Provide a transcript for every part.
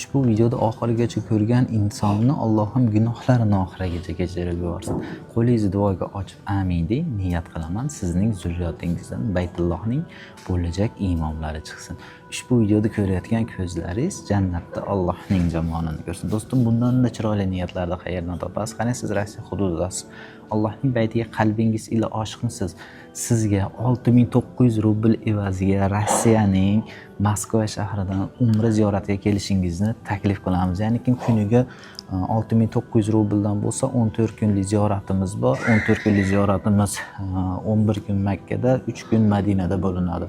ushbu videoda oxirigacha ko'rgan insonni Alloh ham gunohlarini oxirigacha kechirib yuborsin. Qo'lingizni duoga ochib amin deng, niyat qilaman sizning zurriyotingizdan Baytullohning bo'lajak imomlari chiqsin. Ushbu videoda ko'rayotgan ko'zlaringiz jannatda Allohning jamonini ko'rsin. Do'stim, bundan-da chiroyli niyatlarni qayerdan topasiz? Qani siz Rossiya hududidasiz. Allohning baytiga qalbingiz ila oshiqmisiz? Sizga 6900 rubl evaziga Rossiyaning Moskva shahridan umra ziyoratiga kelishingizni taklif qilamiz. Ya'ni kuniga 6900 rubldan bo'lsa 14 kunlik ziyoratimiz bor. 14 kunlik ziyoratimiz 11 kun Makkada, 3 kun Madinada bo'linadi.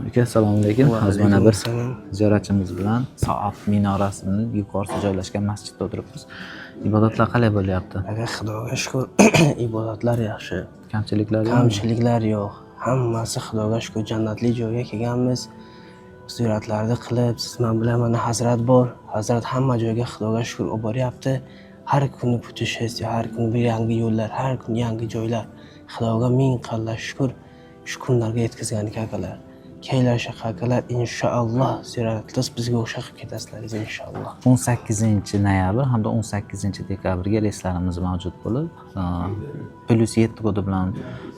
Aka, assalomu alaykum. Hozir mana bir ziyoratchimiz bilan Soat minorasining yuqorisida joylashgan masjidda o'tiribmiz. Ibodatlar qalay bo'lyapti? Aka, Xudoga shukr, ibodatlar yaxshi. Kamchiliklar yo'q. Hammasi Xudoga shukr, jannatli joyga kelganmiz. Ziyoratlarni qilib, siz men bilan mana Hazrat bor. Hazrat hamma joyga Xudoga shukr olib boryapti. Har kuni puteshestiya, har kuni bir yangi yo'llar, har kuni yangi joylar. Xudoga ming qalla shukr, shu kunlarga yetkazgan akalar. Keylar shaqaqalar inshaalloh ziyoratlar bizga o'xsha qilib ketasizlar inshaalloh. 18-noyabr hamda 18-dekabrga reyslarimiz mavjud bo'lib, +7 kodi bilan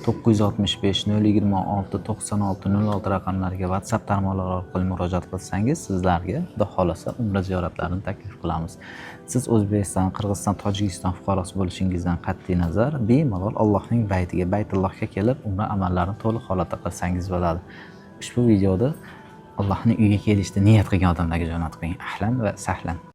965 026 96 06 raqamlariga WhatsApp tarmoqlari orqali murojaat qilsangiz, sizlarga xudo xolasa umra ziyoratlarini taklif qilamiz. Siz O'zbekiston, Qirg'iziston, Tojikiston fuqarosi bo'lishingizdan qat'iy nazar, bemalol Allohning baytiga, Baytullohga kelib umra amallarini to'liq holatda qilsangiz bo'ladi. Ushbu videoda Allohning uyiga kelishni niyat qilgan odamlarga jo'natib qo'ying. Ahlan va sahlan.